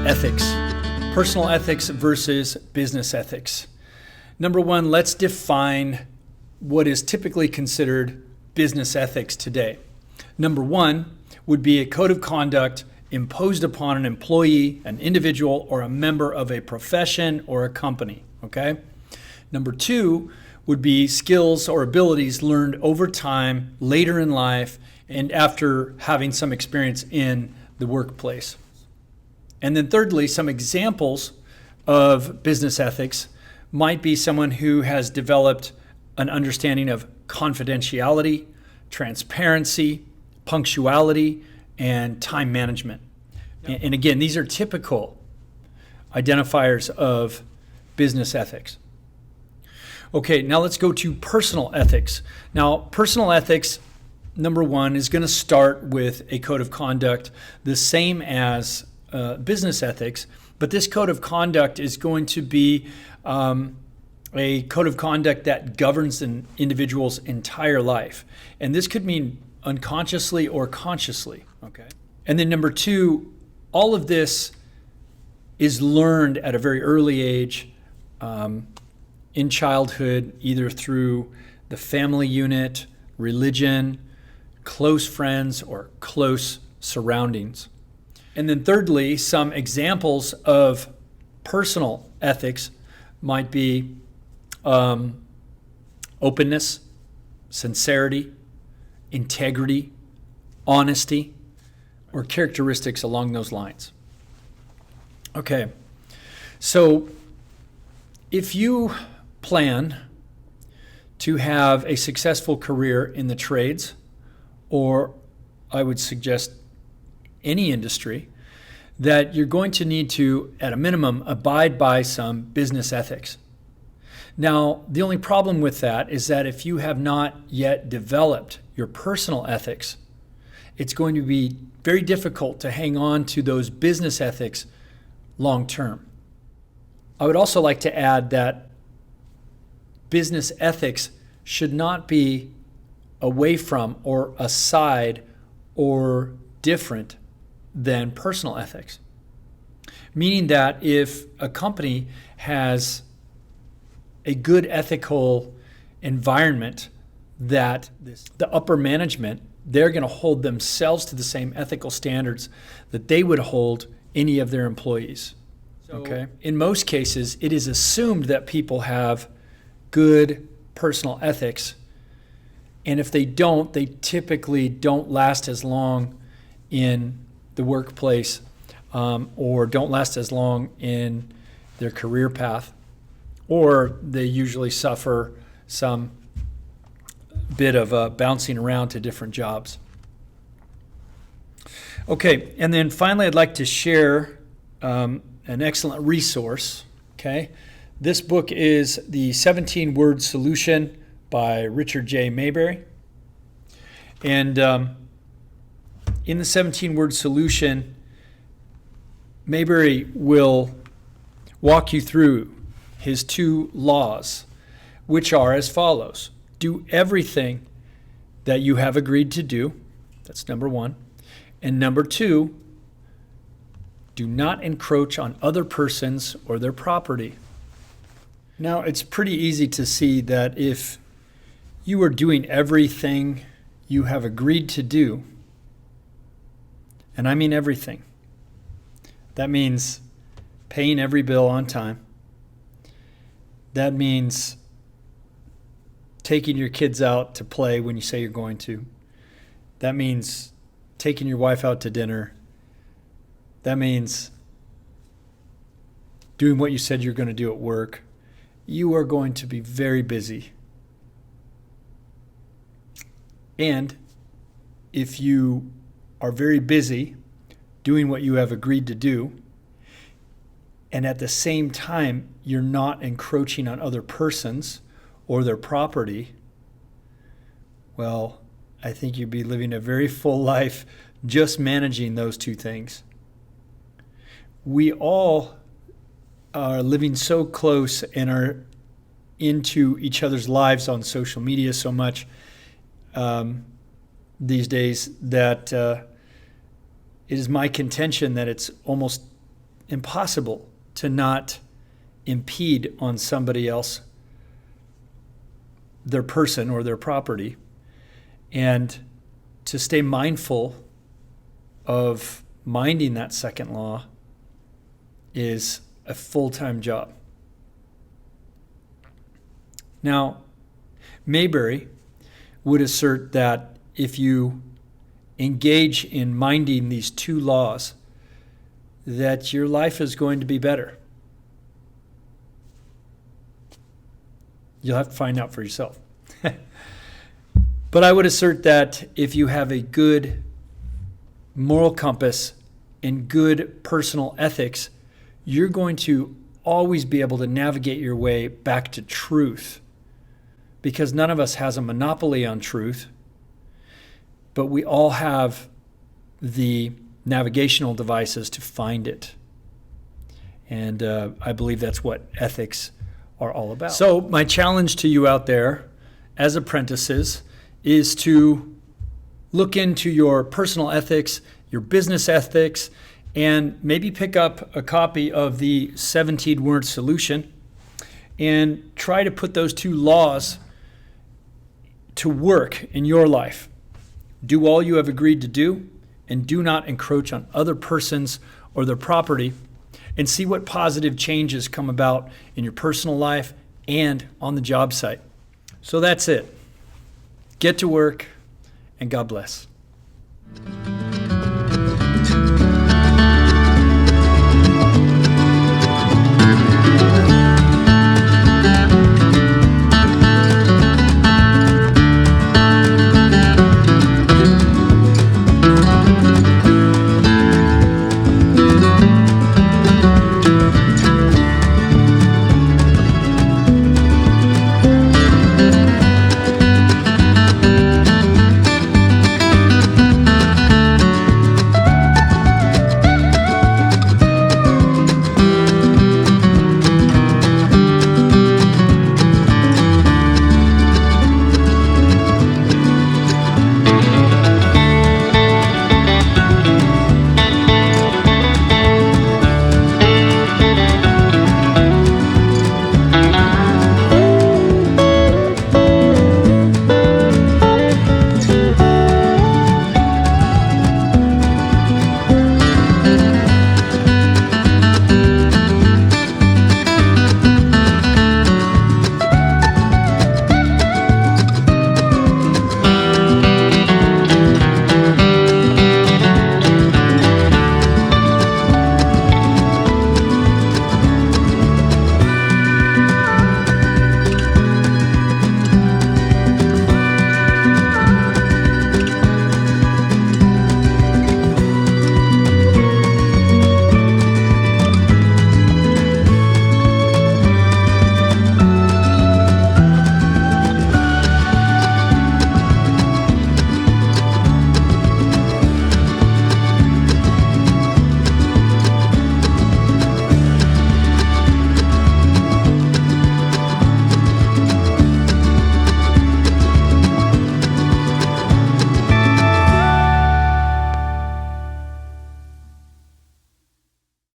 ethics. Personal ethics versus business ethics. Number one, let's define what is typically considered business ethics today. Number one would be a code of conduct imposed upon an employee, an individual, or a member of a profession or a company, okay? Number two would be skills or abilities learned over time, later in life, and after having some experience in the workplace. And then thirdly, some examples of business ethics might be someone who has developed an understanding of confidentiality, transparency, punctuality, and time management. And again, these are typical identifiers of business ethics. Okay, now let's go to personal ethics. Now, personal ethics, number one, is going to start with a code of conduct the same as business ethics, but this code of conduct is going to be a code of conduct that governs an individual's entire life. And this could mean unconsciously or consciously, okay? And then number two, all of this is learned at a very early age in childhood, either through the family unit, religion, close friends, or close surroundings. And then thirdly, some examples of personal ethics might be openness, sincerity, integrity, honesty, or characteristics along those lines. Okay, so if you plan to have a successful career in the trades, or I would suggest any industry, that you're going to need to, at a minimum, abide by some business ethics. Now, the only problem with that is that if you have not yet developed your personal ethics, it's going to be very difficult to hang on to those business ethics long term. I would also like to add that business ethics should not be away from or aside or different than personal ethics. Meaning that if a company has a good ethical environment, that the upper management, they're going to hold themselves to the same ethical standards that they would hold any of their employees. Okay. In most cases, it is assumed that people have good personal ethics, and if they don't, they typically don't last as long in the workplace or don't last as long in their career path, or they usually suffer some bit of bouncing around to different jobs. Okay, and then finally I'd like to share an excellent resource. Okay, this book is the 17-Word Solution by Richard J. Maybury. And in the 17-Word Solution, Maybury will walk you through his two laws, which are as follows. Do everything that you have agreed to do. That's number one. And number two, do not encroach on other persons or their property. Now, it's pretty easy to see that if you are doing everything you have agreed to do, and I mean everything, that means paying every bill on time. That means taking your kids out to play when you say you're going to. That means taking your wife out to dinner. That means doing what you said you're going to do at work. You are going to be very busy. And if you are very busy doing what you have agreed to do, and at the same time you're not encroaching on other persons or their property, well, I think you'd be living a very full life just managing those two things. We all are living so close and are into each other's lives on social media so much these days that it is my contention that it's almost impossible to not impede on somebody else, their person or their property, and to stay mindful of minding that second law is a full-time job. Now, Maybury would assert that if you engage in minding these two laws, that your life is going to be better. You'll have to find out for yourself. But I would assert that if you have a good moral compass and good personal ethics, you're going to always be able to navigate your way back to truth, because none of us has a monopoly on truth, but we all have the navigational devices to find it. And I believe that's what ethics are all about. So my challenge to you out there as apprentices is to look into your personal ethics, your business ethics, and maybe pick up a copy of the 17-word solution and try to put those two laws to work in your life. Do all you have agreed to do, and do not encroach on other persons or their property, and see what positive changes come about in your personal life and on the job site. So that's it. Get to work, and God bless.